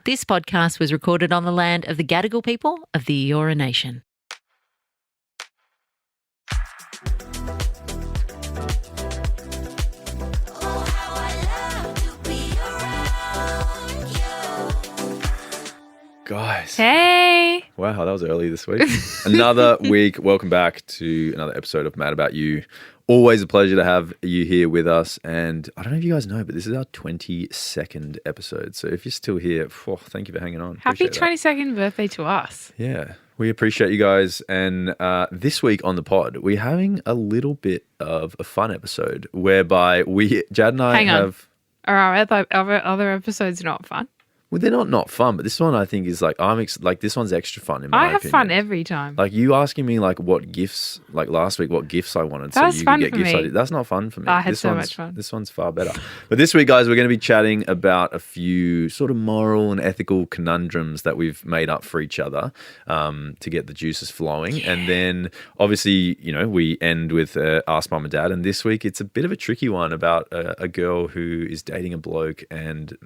This podcast was recorded on the land of the Gadigal people of the Eora Nation. Guys. Hey. Wow, that was early this week. Another week. Welcome back to another episode of Mad About You. Always a pleasure to have you here with us. And I don't know if you guys know, but this is our 22nd episode. So if you're still here, thank you for hanging on. Happy Appreciate 22nd birthday to us. Yeah, we appreciate you guys. And this week on the pod, we're having a little bit of a fun episode whereby Jad and I have... Are our other episodes not fun? Well, they're not fun, but this one I think is like this one's extra fun in my opinion. I have fun every time. Like you asking me like what gifts, like last week, what gifts I wanted, that so was you fun could get for gifts. me. That's not fun for me. I had so much fun. This one's far better. But this week, guys, we're going to be chatting about a few sort of moral and ethical conundrums that we've made up for each other to get the juices flowing. Yeah. And then obviously, you know, we end with Ask Mum and Dad. And this week, it's a bit of a tricky one about a girl who is dating a bloke and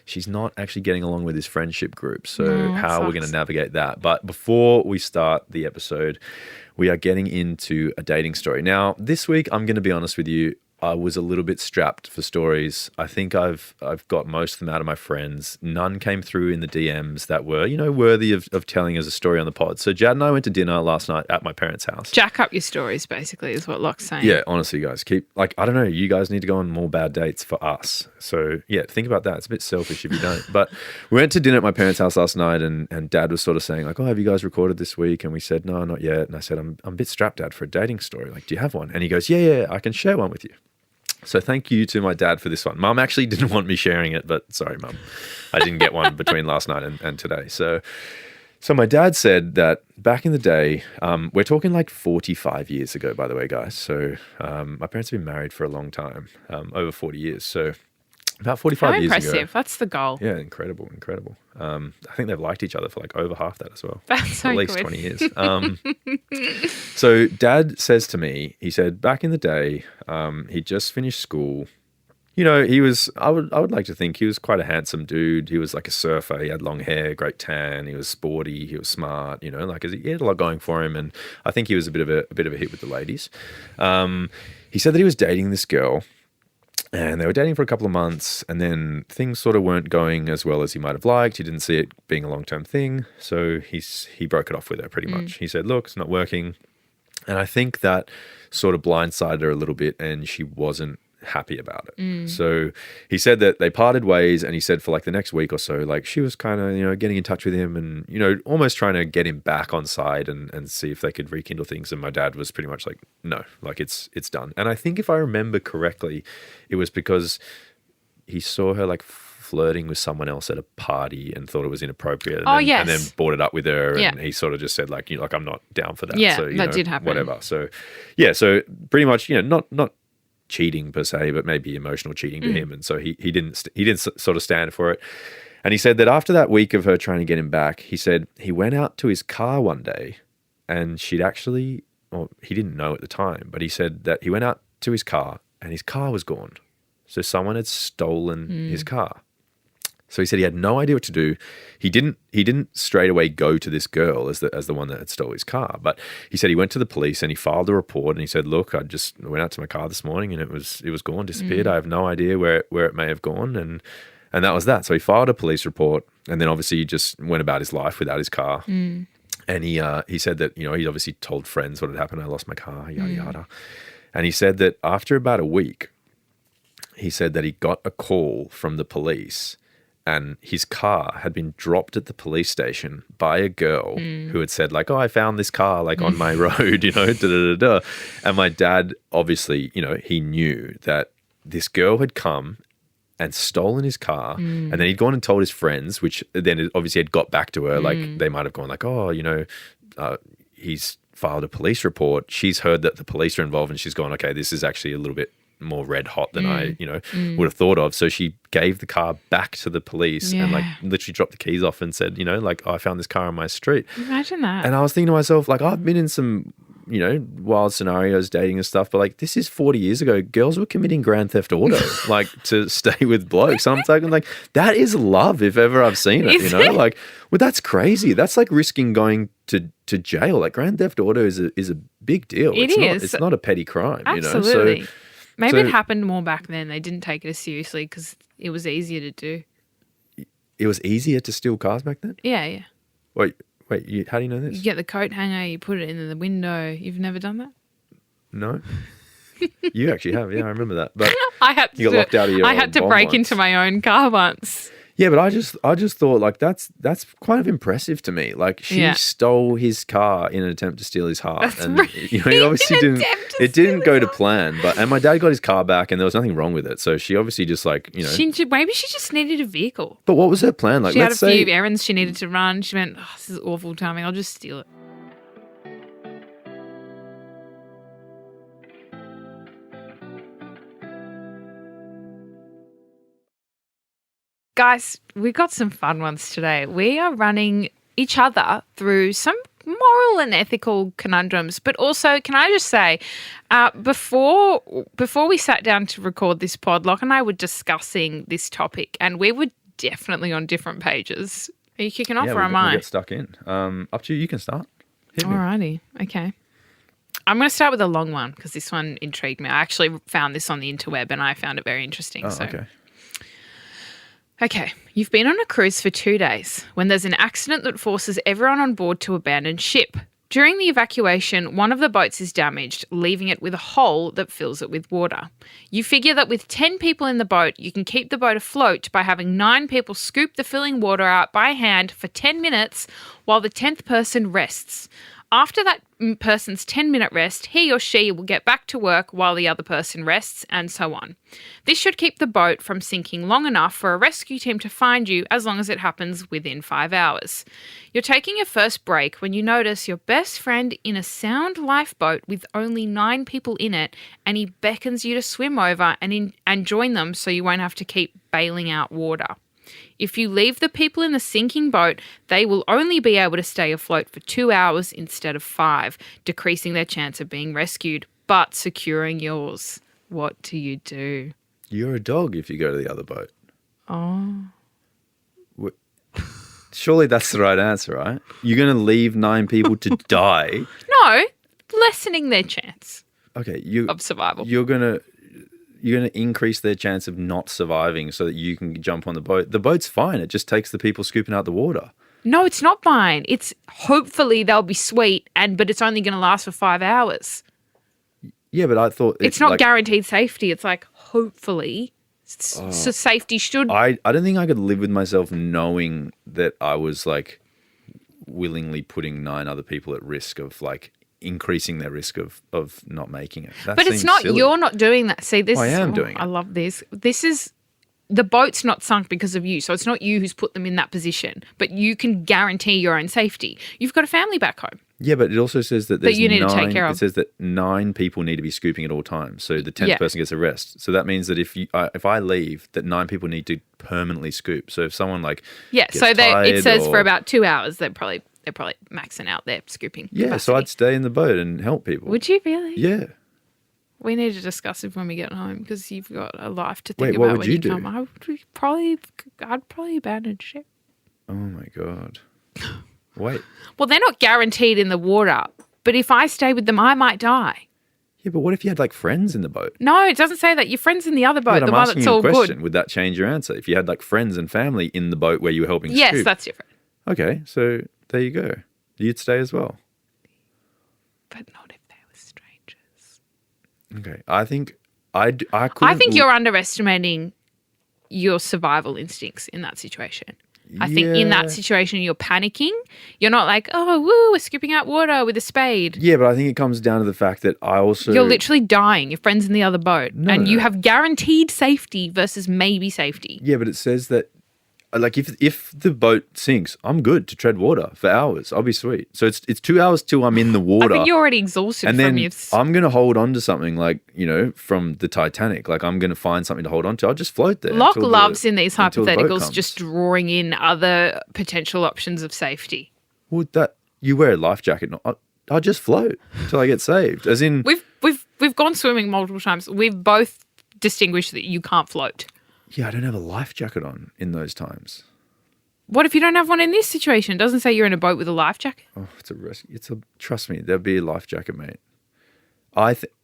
she's not actually getting along with his friendship group. So how we're going to navigate that. But before we start the episode, we are getting into a dating story. Now, this week, I'm going to be honest with you, I was a little bit strapped for stories. I think I've got most of them out of my friends. None came through in the DMs that were, you know, worthy of telling as a story on the pod. So Jad and I went to dinner last night at my parents' house. Jack up your stories, basically, is what Locke's saying. Yeah, honestly, guys, I don't know, you guys need to go on more bad dates for us. So yeah, think about that. It's a bit selfish if you don't. But we went to dinner at my parents' house last night and Dad was sort of saying like, oh, have you guys recorded this week? And we said, no, not yet. And I said, I'm a bit strapped, Dad, for a dating story. Like, do you have one? And he goes, yeah, I can share one with you. So thank you to my dad for this one. Mum actually didn't want me sharing it, but sorry, Mum. I didn't get one between last night and today. So my dad said that back in the day, we're talking like 45 years ago, by the way, guys. So my parents have been married for a long time, over 40 years. So about 45 years ago. Impressive. That's the goal. Yeah, incredible. I think they've liked each other for like over half that as well. That's so at least good. 20 years. So Dad says to me, he said back in the day, he'd just finished school. You know, he was, I would like to think he was quite a handsome dude. He was like a surfer. He had long hair, great tan. He was sporty. He was smart, you know, like he had a lot going for him. And I think he was a bit of a hit with the ladies. He said that he was dating this girl. And they were dating for a couple of months, and then things sort of weren't going as well as he might have liked. He didn't see it being a long-term thing, so he broke it off with her pretty much. He said, look, it's not working. And I think that sort of blindsided her a little bit, and she wasn't happy about it. So he said that they parted ways, and he said for like the next week or so, like she was kind of, you know, getting in touch with him and, you know, almost trying to get him back on side and see if they could rekindle things. And my dad was pretty much like, no, like it's done. And I think if I remember correctly, it was because he saw her like flirting with someone else at a party and thought it was inappropriate. And and then brought it up with her, and he sort of just said like, you know, like I'm not down for that. Yeah, so, that did happen. Whatever. So yeah, so pretty much, you know, not cheating per se, but maybe emotional cheating to him. And so he didn't sort of stand for it. And he said that after that week of her trying to get him back, he said he went out to his car one day and she'd actually, well, he didn't know at the time, but he said that he went out to his car and his car was gone. So someone had stolen his car. So he said he had no idea what to do. He didn't straight away go to this girl as the one that had stole his car. But he said he went to the police and he filed a report and he said, look, I just went out to my car this morning and it was gone, disappeared. I have no idea where it may have gone. And that was that. So he filed a police report and then obviously he just went about his life without his car. And he said that, you know, he'd obviously told friends what had happened. I lost my car, yada, yada. And he said that after about a week, he said that he got a call from the police and his car had been dropped at the police station by a girl who had said like, oh, I found this car like on my road, you know, da-da-da-da. And my dad, obviously, you know, he knew that this girl had come and stolen his car. And then he'd gone and told his friends, which then obviously had got back to her. Like they might have gone like, oh, you know, he's filed a police report. She's heard that the police are involved and she's gone, okay, this is actually a little bit more red hot than I, you know, would have thought of. So she gave the car back to the police and like literally dropped the keys off and said, you know, like, oh, I found this car on my street. Imagine that. And I was thinking to myself, like, I've been in some wild scenarios, dating and stuff. But like, this is 40 years ago. Girls were committing Grand Theft Auto, like to stay with blokes. And I'm thinking like, that is love if ever I've seen it. Like, well, that's crazy. That's like risking going to jail. Like Grand Theft Auto is a big deal. It's not a petty crime. Absolutely. So, maybe it happened more back then. They didn't take it as seriously because it was easier to do. It was easier to steal cars back then? Yeah. Wait, how do you know this? You get the coat hanger, you put it in the window. You've never done that? No. You actually have, yeah, I remember that. But I had you got locked out of your I had to bomb break once. into my own car once. Yeah, but I just thought like that's kind of impressive to me. Like she stole his car in an attempt to steal his heart, That's and right. He obviously didn't. It didn't go to plan. And my dad got his car back, and there was nothing wrong with it. So she obviously just like Maybe she just needed a vehicle. But what was her plan? Like She had let's a say few errands she needed to run. She went, this is awful timing. I'll just steal it. Guys, we got some fun ones today. We are running each other through some moral and ethical conundrums, but also, can I just say, before we sat down to record this pod, Locke and I were discussing this topic, and we were definitely on different pages. Are you kicking off, or am I? We'll get stuck in. Up to you. You can start. Hit me. Alrighty, okay. I'm going to start with a long one because this one intrigued me. I actually found this on the interweb, and I found it very interesting. Okay. Okay, you've been on a cruise for 2 days when there's an accident that forces everyone on board to abandon ship. During the evacuation, one of the boats is damaged, leaving it with a hole that fills it with water. You figure that with 10 people in the boat, you can keep the boat afloat by having 9 people scoop the filling water out by hand for 10 minutes while the 10th person rests. After that person's 10-minute rest, he or she will get back to work while the other person rests, and so on. This should keep the boat from sinking long enough for a rescue team to find you, as long as it happens within 5 hours. You're taking your first break when you notice your best friend in a sound lifeboat with only 9 people in it, and he beckons you to swim over and join them so you won't have to keep bailing out water. If you leave the people in the sinking boat, they will only be able to stay afloat for 2 hours instead of 5, decreasing their chance of being rescued, but securing yours. What do you do? You're a dog if you go to the other boat. Oh. Surely that's the right answer, right? You're going to leave 9 people to die. No, lessening their chance of survival. You're going to increase their chance of not surviving so that you can jump on the boat. The boat's fine. It just takes the people scooping out the water. No, it's not fine. It's hopefully they'll be sweet, but it's only going to last for 5 hours. Yeah, but I thought it's not guaranteed safety. It's like hopefully, so safety should. I don't think I could live with myself knowing that I was like willingly putting 9 other people at risk of like increasing their risk of not making it. But it's not, silly. You're not doing that. See, this I am doing it. I love this. This is, the boat's not sunk because of you. So it's not you who's put them in that position, but you can guarantee your own safety. You've got a family back home. Yeah, but it also says that there's you need to take care of. It says that 9 people need to be scooping at all times. So the 10th person gets a rest. So that means that if I leave, that 9 people need to permanently scoop. So if someone gets tired it says for about 2 hours, they're probably maxing out their scooping capacity. So I'd stay in the boat and help people. Would you really? Yeah. We need to discuss it when we get home because you've got a life to think Wait, about what would when you you do? come. I'd probably abandon ship. Oh my God. Wait. Well, they're not guaranteed in the water, but if I stay with them, I might die. Yeah, but what if you had friends in the boat? No, it doesn't say that. Your friends in the other boat, Yeah, the I'm one asking that's you all a question. good. Would that change your answer? If you had friends and family in the boat where you were helping Yes, scoop? that's different. Okay, so there you go. You'd stay as well. But not if they were strangers. Okay, I think I you're underestimating your survival instincts in that situation. I think in that situation you're panicking. You're not like, oh, woo, we're scooping out water with a spade. Yeah, but I think it comes down to the fact that I also... You're literally dying. Your friend's in the other boat. You have guaranteed safety versus maybe safety. Yeah, but it says that if the boat sinks, I'm good to tread water for hours. I'll be sweet. So it's 2 hours till I'm in the water. I think you're already exhausted and from then I'm going to hold on to something from the Titanic. I'm going to find something to hold on to. I'll just float there. Locke loves in these hypotheticals just drawing in other potential options of safety. Well, you wear a life jacket. I'll just float until I get saved. As in, We've gone swimming multiple times. We've both distinguished that you can't float. yeah, I don't have a life jacket on in those times. What if you don't have one in this situation? It doesn't say you're in a boat with a life jacket. Oh, it's a risk. Trust me, there'll be a life jacket, mate.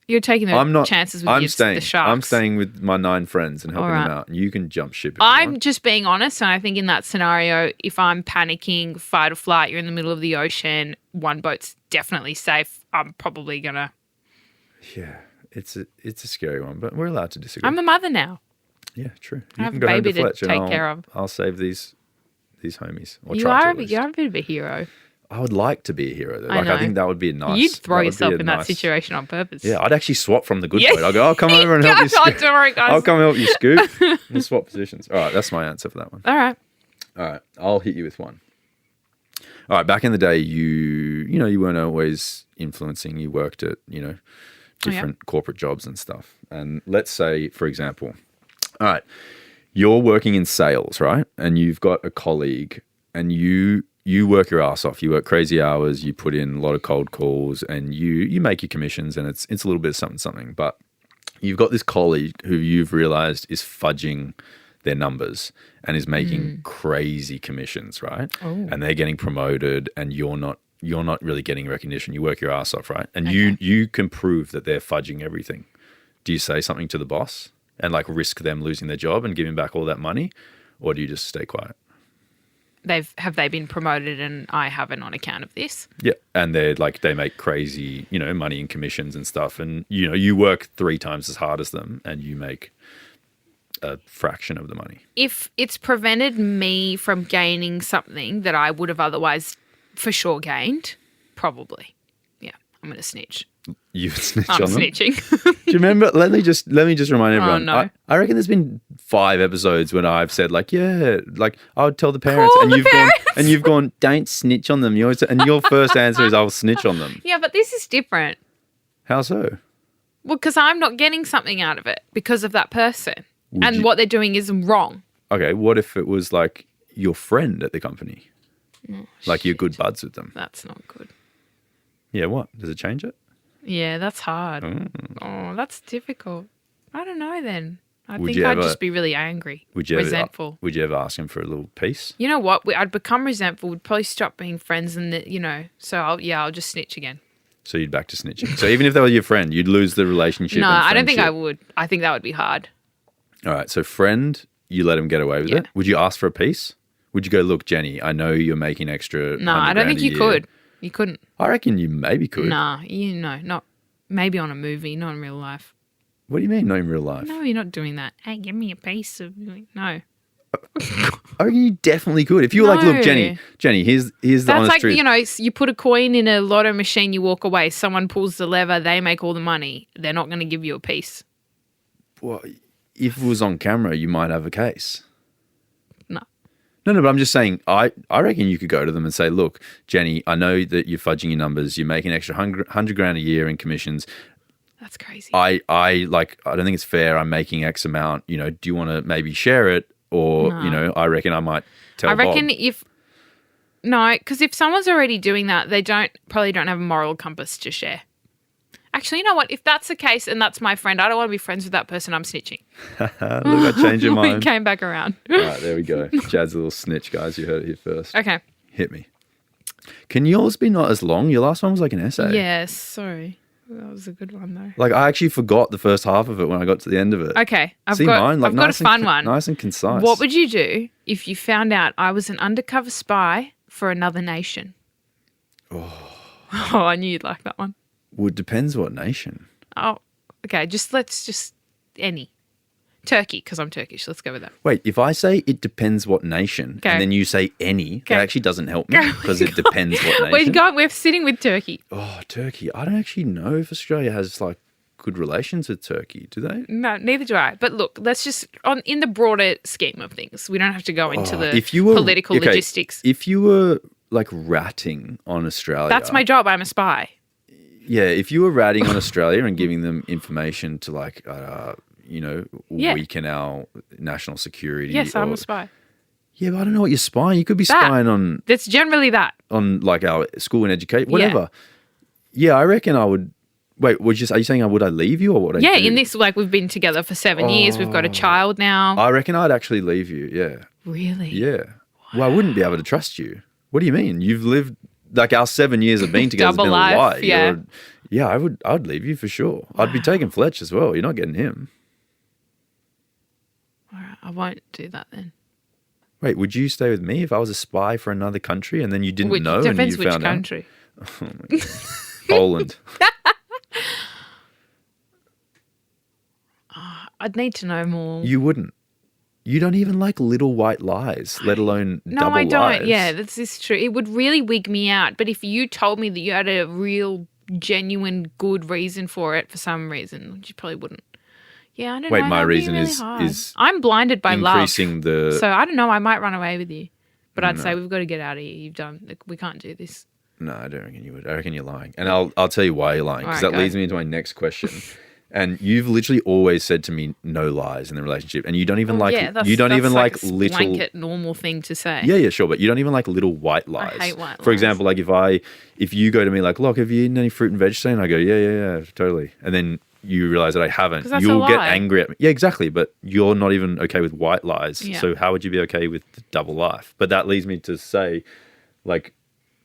You're taking the I'm not. chances with I'm the staying. sharks. I'm staying with my 9 friends and helping All right. them out. And you can jump ship. If you I'm want. just being honest, and I think in that scenario, if I'm panicking, fight or flight, you're in the middle of the ocean, one boat's definitely safe. I'm probably gonna. Yeah, it's a scary one, but we're allowed to disagree. I'm a mother now. Yeah, true. I You have can a go home baby to Fletch and take care of. I'll save these homies. Or You try to are at least. a bit of a hero. I would like to be a hero though. I Like I know. think that would be nice. You'd throw that would be yourself a in that nice- situation on purpose. Yeah, I'd actually swap from the good Yeah. boat. I'll go, I'll come over and help you scoop. Don't worry, guys. I'll come help you scoop. We'll swap positions. All right, that's my answer for that one. All right. All right, I'll hit you with one. All right, back in the day, you weren't always influencing. You worked at, different corporate jobs and stuff. And let's say, for example, all right, you're working in sales, right? And you've got a colleague and you work your ass off. You work crazy hours, you put in a lot of cold calls and you make your commissions and it's a little bit of something. But you've got this colleague who you've realized is fudging their numbers and is making crazy commissions, right? Oh. And they're getting promoted and you're not really getting recognition. You work your ass off, right? And you can prove that they're fudging everything. Do you say something to the boss and like risk them losing their job and giving back all that money? Or do you just stay quiet? Have they been promoted and I haven't on account of this? Yeah. And they make crazy, money in commissions and stuff. And, you work 3 times as hard as them and you make a fraction of the money. If it's prevented me from gaining something that I would have otherwise for sure gained, probably. Yeah, I'm going to snitch. You would snitch I'm on them? snitching. Do you remember? Let me just remind everyone. no. I reckon there's been 5 episodes when I've said like, yeah, like I would tell the parents, Call and the you've parents. gone and you've gone, don't snitch on them. You always, and your first answer is I'll snitch on them. Yeah, but this is different. How so? Well, because I'm not getting something out of it because of that person. And you- what they're doing is wrong. Okay, what if it was like your friend at the company, like you're good buds with them? That's not good. Yeah, what does it change it? Yeah, that's hard. Oh, that's difficult. I don't know then. I Would think you I'd ever- just be really angry, Would you resentful. Would you ever ask him for a little piece? You know what? I'd become resentful. We'd probably stop being friends and, so I'll just snitch again. So you'd back to snitching. So even if they were your friend, you'd lose the relationship. No, and I don't think I friendship. would. I think that would be hard. All right, so friend, you let him get away with Yeah. it. Would you ask for a piece? Would you go, look, Jenny, I know you're making extra. No, I don't think you could. You couldn't. I reckon you maybe could. Nah, not maybe on a movie, not in real life. What do you mean, not in real life? No, you're not doing that. Hey, give me a piece of no. I reckon you definitely could. If you were like, look, No. Jenny, here's the That's honest like, truth. you put a coin in a lotto machine, you walk away, someone pulls the lever, they make all the money. They're not going to give you a piece. Well, if it was on camera, you might have a case. No. No, but I'm just saying, I reckon you could go to them and say, look, Jenny, I know that you're fudging your numbers. You're making an extra 100 grand a year in commissions. That's crazy. I don't think it's fair. I'm making X amount. Do you want to maybe share it? Or, I reckon I might tell I reckon Bob. because if someone's already doing that, they probably don't have a moral compass to share. Actually, you know what? If that's the case and that's my friend, I don't want to be friends with that person. I'm snitching. Look, I changed your We mind. came back around. All right, there we go. Jad's a little snitch, guys. You heard it here first. Okay. Hit me. Can yours be not as long? Your last one was like an essay. Yes, sorry. That was a good one, though. Like I actually forgot the first half of it when I got to the end of it. Okay. I've See got mine? Like I've got a nice and fun one. Nice and concise. What would you do if you found out I was an undercover spy for another nation? Oh, I knew you'd like that one. Well, it depends what nation. Oh, okay. Let's just any. Turkey, because I'm Turkish. Let's go with that. Wait, if I say it depends what nation, Okay. and then you say any, Okay. that actually doesn't help me because it depends what nation. We're sitting with Turkey. Oh, Turkey. I don't actually know if Australia has like good relations with Turkey. Do they? No, neither do I. But look, let's just in the broader scheme of things. We don't have to go into the If you were political okay, logistics. If you were like ratting on Australia, That's my job. I'm a spy. Yeah, if you were ratting on Australia and giving them information to like, Yeah. weaken our national security. Yes, I'm or- a spy. Yeah, but I don't know what you're spying. You could be That. spying on That's generally that. like our school and education, whatever. Yeah, I reckon I would. Wait, are you saying would I leave you or what? Yeah, in this, like, we've been together for 7 years. We've got a child now. I reckon I'd actually leave you. Yeah. Really? Yeah. Well, I wouldn't be able to trust you. What do you mean? You've lived like our 7 years of being together has Double been life, a lie. yeah. Yeah, I'd leave you for sure. I'd be taking Fletch as well. You're not getting him. All right, I won't do that then. Wait, would you stay with me if I was a spy for another country and then you didn't Which know depends and you which found country. out? Oh my God. Poland. I'd need to know more. You wouldn't. You don't even like little white lies, let alone double lies. No, I don't. Yeah, this is true. It would really wig me out. But if you told me that you had a real, genuine, good reason for it for some reason, which you probably wouldn't. Yeah, I don't know. Wait, my That'd be reason really is hard. is I'm blinded by increasing love. the. So I don't know. I might run away with you. But I'd say we've got to get out of here. You've done. Like, we can't do this. No, I don't reckon you would. I reckon you're lying, and I'll tell you why you're lying because All right, that go. leads me into my next question. And you've literally always said to me no lies in the relationship, and you don't even like that's like a little blanket normal thing to say. Yeah, sure, but you don't even like little white lies. hate white For lies. example, like if you go to me like, look, have you eaten any fruit and veg today? And I go, yeah, totally. And then you realize that I haven't. 'Cause that's You'll a get lie. angry at me. Yeah, exactly. But you're not even okay with white lies. Yeah. So how would you be okay with the double life? But that leads me to say, like,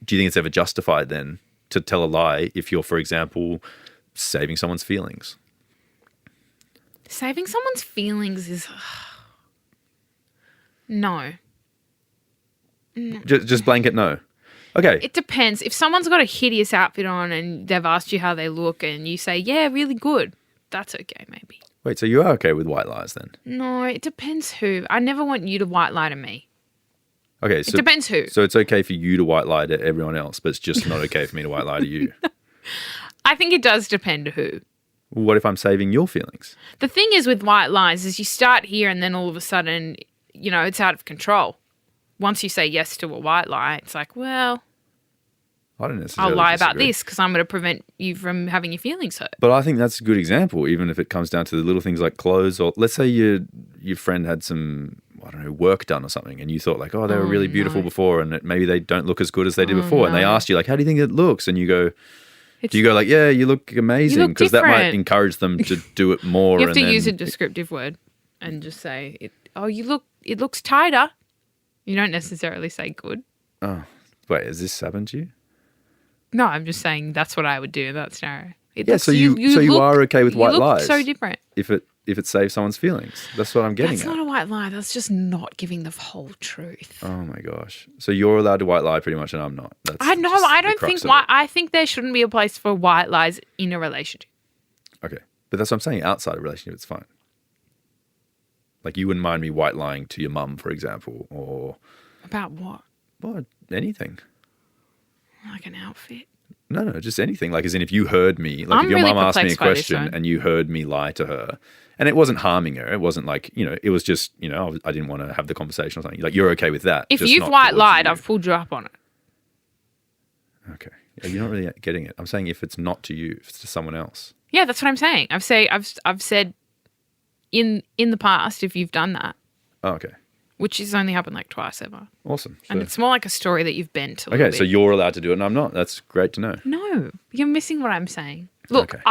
do you think it's ever justified then to tell a lie if you're, for example, saving someone's feelings? Saving someone's feelings is no. Just blanket no. Okay. It depends. If someone's got a hideous outfit on and they've asked you how they look and you say, yeah, really good, that's okay maybe. Wait, so you are okay with white lies then? No, it depends who. I never want you to white lie to me. Okay, It depends who. So it's okay for you to white lie to everyone else, but it's just not okay for me to white lie to you. I think it does depend who. Well, what if I'm saving your feelings? The thing is with white lies is you start here and then all of a sudden, it's out of control. Once you say yes to a white lie, it's like, well, I don't necessarily I'll lie about disagree. this because I'm going to prevent you from having your feelings hurt. But I think that's a good example, even if it comes down to the little things like clothes, or let's say your friend had some, I don't know, work done or something, and you thought like, oh, they were really beautiful before, and maybe they don't look as good as they did before, and they asked you like, how do you think it looks? And you go, do you go like, yeah, you look amazing, because that might encourage them to do it more. You have to and then, use a descriptive word and just say, it looks tighter. You don't necessarily say good. Oh, wait, has this happened to you? No, I'm just saying that's what I would do in that scenario. So you are okay with white you look lies? So different. If it saves someone's feelings, that's what I'm getting That's at. not a white lie. That's just not giving the whole truth. Oh my gosh! So you're allowed to white lie pretty much, and I'm not. That's I know. just I the don't crux think. of it. I think there shouldn't be a place for white lies in a relationship. Okay, but that's what I'm saying. Outside a relationship, it's fine. Like you wouldn't mind me white lying to your mum, for example, or About what? anything. Like an outfit. No, just anything. Like as in if you heard me, like I'm if your really mum asked me a perplexed by this question one. and you heard me lie to her, and it wasn't harming her, it wasn't like, it was just, I didn't want to have the conversation or something. Like you're okay with that. If just you've not white towards lied, you. I've pulled you up on it. Okay. Yeah, you're not really getting it. I'm saying if it's not to you, if it's to someone else. Yeah, that's what I'm saying. I've said in the past if you've done that, Oh, okay. which has only happened like twice ever, Awesome. and So- it's more like a story that you've bent a little okay, bit. so you're allowed to do it and I'm not. That's great to know. No, you're missing what I'm saying. Look, Okay.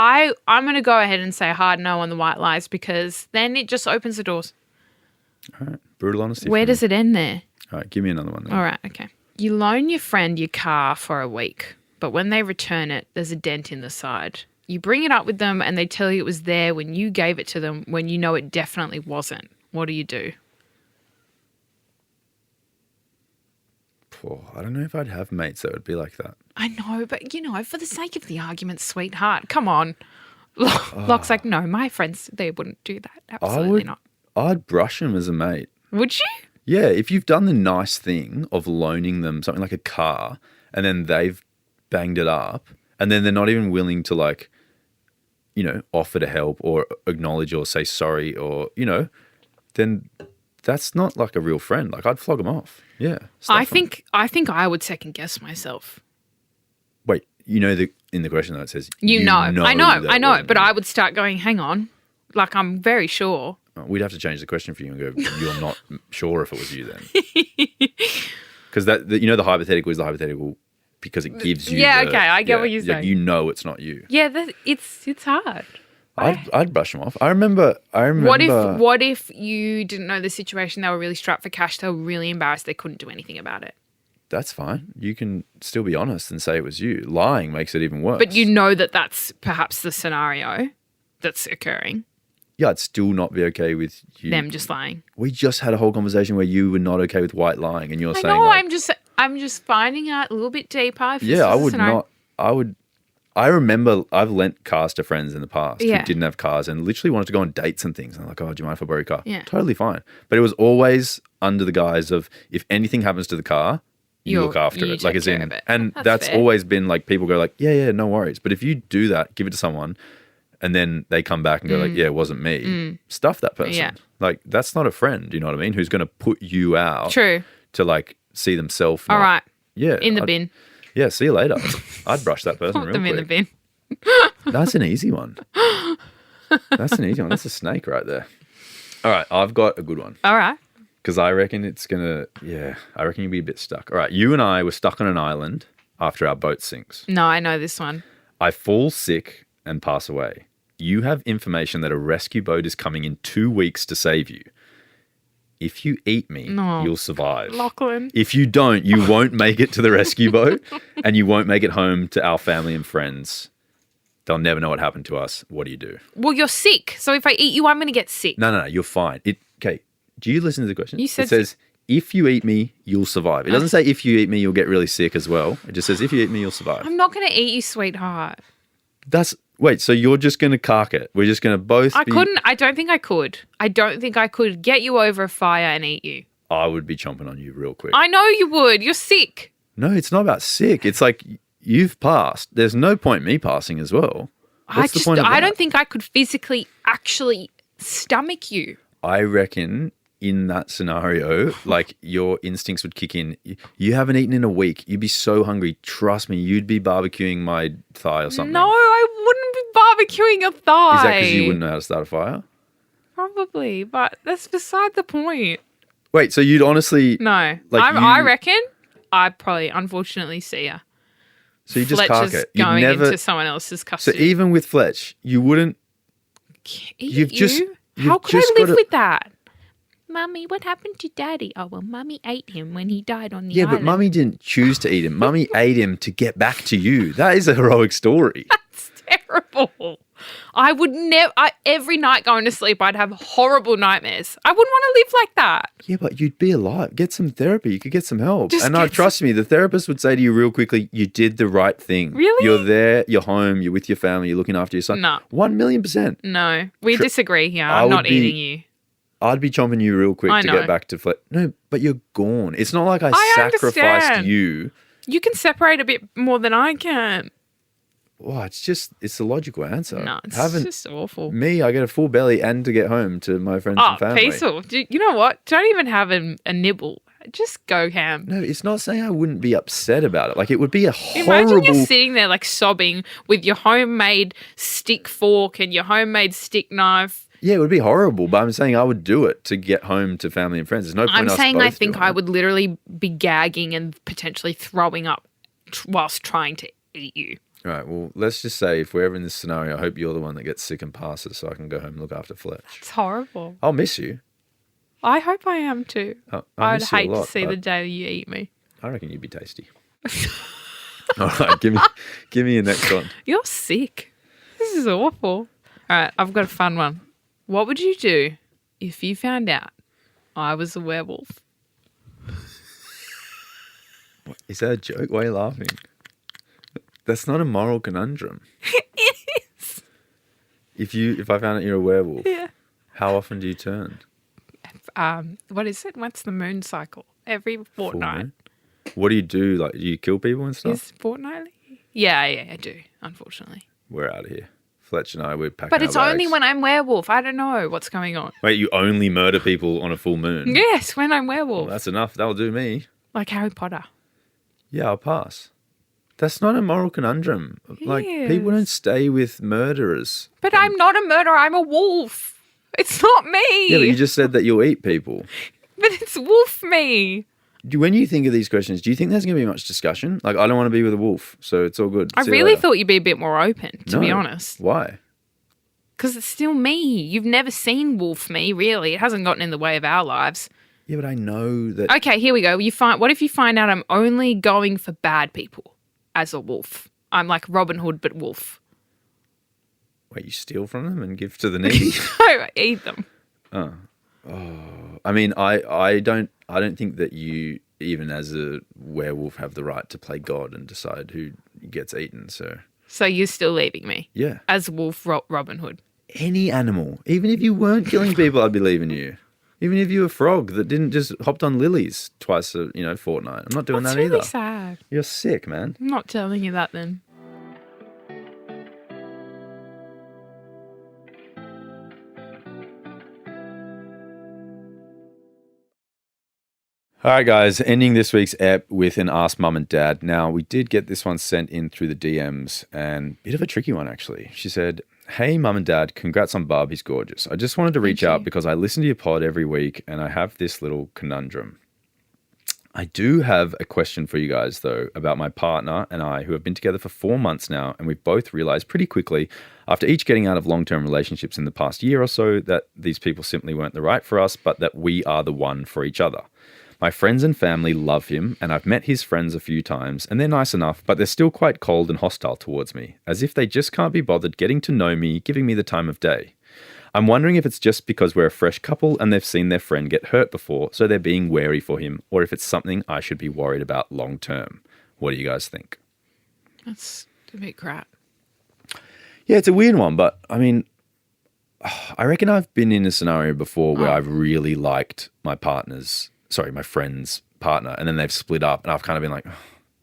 I'm going to go ahead and say hard no on the white lies because then it just opens the doors. All right. Brutal honesty. Where from does it end there? you. All right, give me another one then. All right, okay. You loan your friend your car for a week, but when they return it, there's a dent in the side. You bring it up with them and they tell you it was there when you gave it to them when you know it definitely wasn't. What do? Oh, I don't know if I'd have mates that would be like that. I know, but for the sake of the argument, sweetheart, come on. Locke's like, no, my friends, they wouldn't do that. Absolutely not. I'd brush them as a mate. Would you? Yeah, if you've done the nice thing of loaning them something like a car and then they've banged it up and then they're not even willing to like, offer to help or acknowledge or say sorry or, then that's not like a real friend. Like I'd flog them off. Yeah. I think I would second guess myself. Wait, in the question though it says I know, that wasn't but you. I would start going, hang on. Like I'm very sure. We'd have to change the question for you and go, you're not sure if it was you then. Because the hypothetical is the hypothetical because it gives you. Yeah, okay, I get what you're like, saying. you know, it's not you. Yeah, it's hard. I'd brush them off. I remember. What if you didn't know the situation? They were really strapped for cash. They were really embarrassed. They couldn't do anything about it. That's fine. You can still be honest and say it was you. Lying makes it even worse. But you know that that's perhaps the scenario that's occurring. Yeah, I'd still not be okay with you. Them just lying. We just had a whole conversation where you were not okay with white lying, and you're I saying, know. like, I'm just finding out a little bit deeper. If this yeah, is I a would scenario. not. I remember I've lent cars to friends in the past Yeah. who didn't have cars and literally wanted to go on dates and things. And I'm like, oh, do you mind if I borrow your car? Yeah. Totally fine. But it was always under the guise of if anything happens to the car, you look after you it. Like take as care in, of it. and That's that's fair. always been like people go like, yeah, no worries. But if you do that, give it to someone, and then they come back and go like, yeah, it wasn't me. Stuff that person. Yeah. Like that's not a friend. You know what I mean? Who's going to put you out True. to like see themselves. All right. Yeah. In the bin. Yeah. See you later. I'd brush that person Put real them quick. in the bin. That's an easy one. That's an easy one. That's a snake right there. All right, I've got a good one All right. because I reckon it's gonna. Yeah, I reckon you'll be a bit stuck. All right, you and I were stuck on an island after our boat sinks. No, I know this one. I fall sick and pass away. You have information that a rescue boat is coming in 2 weeks to save you. If you eat me, No. you'll survive. Lachlan. If you don't, you won't make it to the rescue boat and you won't make it home to our family and friends. They'll never know what happened to us. What do you do? Well, you're sick. So if I eat you, I'm going to get sick. No, you're fine. Okay, do you listen to the question? You said it says, if you eat me, you'll survive. It doesn't say if you eat me, you'll get really sick as well. It just says, if you eat me, you'll survive. I'm not going to eat you, sweetheart. Wait, so you're just going to cark it? We're just going to both I don't think I could. I don't think I could get you over a fire and eat you. I would be chomping on you real quick. I know you would. You're sick. No, it's not about sick. It's like you've passed. There's no point me passing as well. What's the point of I that? don't think I could physically actually stomach you. I reckon in that scenario, like your instincts would kick in. You haven't eaten in a week. You'd be so hungry. Trust me, you'd be barbecuing my thigh or something. No, I wouldn't be barbecuing a thigh. Is that because you wouldn't know how to start a fire? Probably, but that's beside the point. Wait, so you'd honestly... No. I reckon I'd probably unfortunately see her. So you just Fletch cark is it. You'd going never... into someone else's So custody. even with Fletch, you wouldn't... Eat you've How could just I live gotta- with that? Mummy, what happened to Daddy? Oh, well, Mummy ate him when he died on the Yeah, island. but Mummy didn't choose to eat him. Mummy ate him to get back to you. That is a heroic story. It's terrible. I would never... every night going to sleep, I'd have horrible nightmares. I wouldn't want to live like that. Yeah, but you'd be alive. Get some therapy. You could get some help. Just And get trust me, the therapist would say to you real quickly, you did the right thing. Really? You're there, you're home, you're with your family, you're looking after your son. No. 1,000,000%. No, we disagree here. I I'm would not be- eating you. I'd be chomping you real quick I to know. get back to Fletch. No, but you're gone. It's not like I sacrificed understand. you. You can separate a bit more than I can. Well, it's the logical answer. No, it's Haven't just awful. me, I get a full belly and to get home to my friends and family. Peaceful. You know what? Don't even have a nibble. Just go ham. No, it's not saying I wouldn't be upset about it. Like it would be a Imagine horrible. you're sitting there like sobbing with your homemade stick fork and your homemade stick knife. Yeah, it would be horrible, but I'm saying I would do it to get home to family and friends. There's no point I'm us saying both I think doing I it. would literally be gagging and potentially throwing up whilst trying to eat you. All right, well, let's just say if we're ever in this scenario, I hope you're the one that gets sick and passes so I can go home and look after Fletch. It's horrible. I'll miss you. I hope I am too. I I'd miss you a hate to lot, see the but day you eat me. I reckon you'd be tasty. All right, give me your next one. You're sick. This is awful. All right, I've got a fun one. What would you do if you found out I was a werewolf? Is that a joke? Why are you laughing? That's not a moral conundrum. It is. If I found out you're a werewolf, Yeah. how often do you turn? What is it? What's the moon cycle? Every Full fortnight. moon? What do you do? Like, do you kill people and stuff? Is fortnightly? Yeah, I do, unfortunately. We're out of here. Fletch and I, we're packing But our it's only bags. when I'm werewolf. I don't know what's going on. Wait, you only murder people on a full moon? Yes, when I'm Well, werewolf. that's enough. That'll do me. Like Harry Potter. Yeah, I'll pass. That's not a moral conundrum. Like, people is. don't stay with murderers. But I'm not a murderer. I'm a wolf. It's not me. Yeah, but you just said that you'll eat people. But it's wolf me. when you think of these questions, do you think there's going to be much discussion? Like, I don't want to be with a wolf, so it's all good. I See you really later. thought you'd be a bit more open, to be No. honest. Why? Because it's still me. You've never seen wolf me, really. It hasn't gotten in the way of our lives. Yeah, but I know that. Okay, here we go. What if you find out I'm only going for bad people as a wolf? I'm like Robin Hood, but wolf. Wait, you steal from them and give to the needy? No, I eat them. I mean, I don't think that you, even as a werewolf, have the right to play God and decide who gets eaten. So you're still leaving me Yeah, as wolf Robin Hood. any animal, even if you weren't killing people, I'd be leaving you. Even if you were a frog that didn't just hopped on lilies twice a fortnight, I'm not doing That's that really either. sad. You're sick, man. I'm not telling you that then. All right, guys, ending this week's ep with an Ask Mum and Dad. Now, we did get this one sent in through the DMs, and bit of a tricky one, actually. She said, "Hey, Mum and Dad, congrats on Barb, he's gorgeous. I just wanted to reach out because I listen to your pod every week, and I have this little conundrum. I do have a question for you guys, though, about my partner and I, who have been together for 4 months now, and we've both realized pretty quickly, after each getting out of long-term relationships in the past year or so, that these people simply weren't the right for us, but that we are the one for each other. My friends and family love him, and I've met his friends a few times, and they're nice enough, but they're still quite cold and hostile towards me, as if they just can't be bothered getting to know me, giving me the time of day. I'm wondering if it's just because we're a fresh couple and they've seen their friend get hurt before, so they're being wary for him, or if it's something I should be worried about long term. What do you guys think?" That's a bit crap. Yeah, it's a weird one, but I mean, I reckon I've been in a scenario before where I've really liked my friend's partner, and then they've split up, and I've kind of been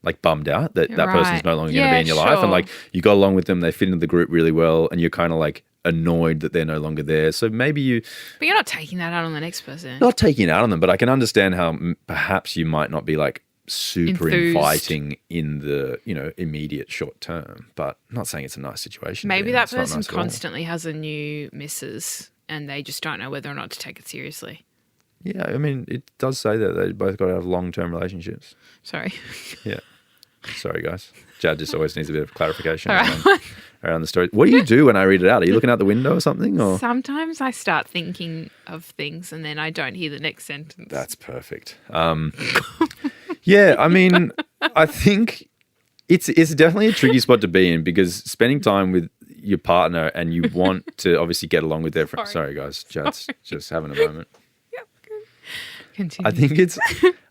like bummed out that that person's no longer going to be in your life, and like you got along with them, they fit into the group really well, and you're kind of like annoyed that they're no longer there. So maybe But you're not taking that out on the next person. not taking it out on them, but I can understand how perhaps you might not be like super Enthused. inviting in the immediate short term, but I'm not saying it's a nice situation. Maybe to be in. that It's not person nice at all. constantly has a new missus and they just don't know whether or not to take it seriously. Yeah, I mean, it does say that they both got to have long-term relationships. Sorry. Yeah. Sorry, guys. Jad just always needs a bit of clarification All right. around the story. What do you do when I read it out? Are you looking out the window or something? Or Sometimes I start thinking of things and then I don't hear the next sentence. That's perfect. Yeah, I mean, I think it's definitely a tricky spot to be in, because spending time with your partner and you want to obviously get along with their friends. Sorry, guys. Jad's just having a moment. Continue.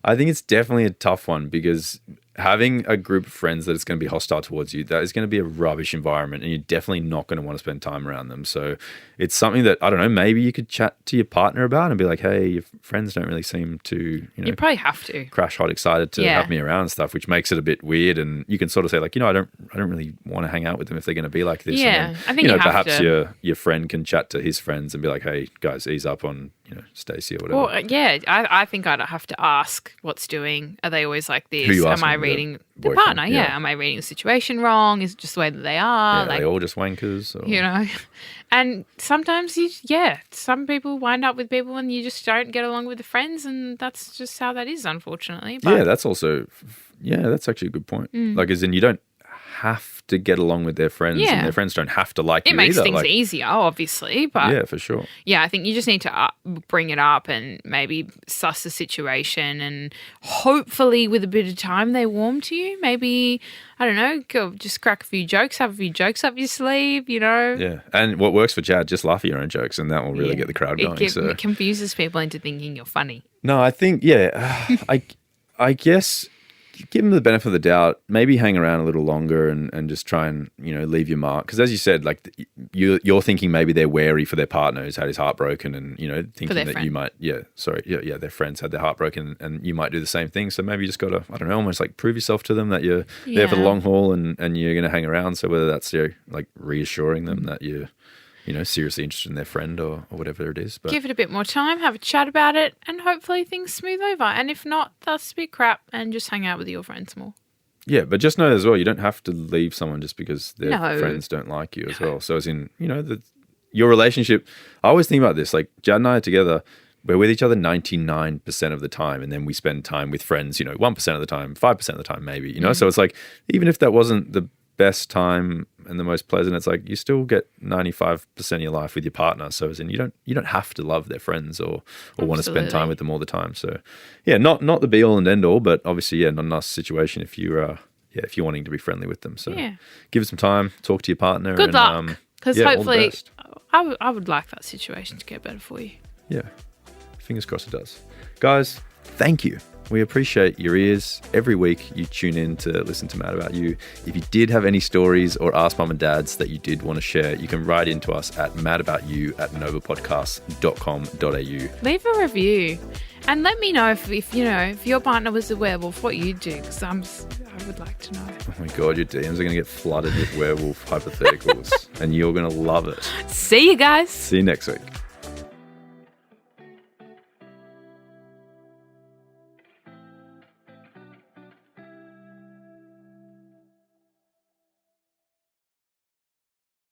I think it's definitely a tough one, because having a group of friends that is going to be hostile towards you, that is going to be a rubbish environment, and you're definitely not going to want to spend time around them. So it's something that, I don't know, maybe you could chat to your partner about and be like, hey, your friends don't really seem to, You probably have to. crash hot excited to Yeah. have me around and stuff, which makes it a bit weird. And you can sort of say like, I don't really want to hang out with them if they're going to be like this. Yeah, and then, I think you have perhaps to. your friend can chat to his friends and be like, hey guys, ease up on Stacey or whatever. Well, yeah, I think I'd have to ask what's doing. Are they always like this? Who you Am asking, I the reading the boyfriend? partner? Yeah. Yeah. Am I reading the situation wrong? Is it just the way that they are? Are they all just wankers? Or? And sometimes some people wind up with people and you just don't get along with the friends, and that's just how that is, unfortunately. But Yeah, that's actually a good point. Like, as in, you don't have to get along with their friends, Yeah. and their friends don't have to like it you makes either. things Like, easier, obviously. But yeah, for sure. yeah, I think you just need to bring it up and maybe suss the situation, and hopefully with a bit of time they warm to you. Maybe, I don't know, go just crack a few jokes, have a few jokes up your sleeve, Yeah, and what works for Chad, just laugh at your own jokes, and that will really get the crowd going. It confuses people into thinking you're funny. No, I think, I guess give them the benefit of the doubt, maybe hang around a little longer and just try and, leave your mark. Because as you said, like you're thinking maybe they're wary for their partner who's had his heart broken, and, thinking that friend. you might, their friends had their heart broken, and you might do the same thing. So maybe you just got to, I don't know, almost like prove yourself to them that you're there for the long haul and you're going to hang around. So whether that's like reassuring them that you're, seriously interested in their friend or whatever it is. But Give it a bit more time, have a chat about it, and hopefully things smooth over. And if not, that's a bit crap, and just hang out with your friends more. yeah, but just know as well, you don't have to leave someone just because their No. friends don't like you as well. So as in, your relationship, I always think about this, like Jad and I are together, we're with each other 99% of the time, and then we spend time with friends, 1% of the time, 5% of the time, maybe, So it's like, even if that wasn't the best time and the most pleasant, it's like you still get 95% of your life with your partner. So as in, you don't have to love their friends or want to spend time with them all the time. So yeah, not the be all and end all, but obviously, yeah, not a nice situation if you're wanting to be friendly with them. So give it some time, talk to your partner. Good luck, because hopefully I would like that situation to get better for you. Yeah, fingers crossed it does. Guys, thank you. We appreciate your ears. Every week you tune in to listen to Mad About You. If you did have any stories or Ask Mum and Dads that you did want to share, you can write into us at madaboutyou@novapodcast.com.au. Leave a review and let me know if your partner was a werewolf, what you'd do, because I would like to know. Oh my God, your DMs are going to get flooded with werewolf hypotheticals and you're going to love it. See you guys. See you next week.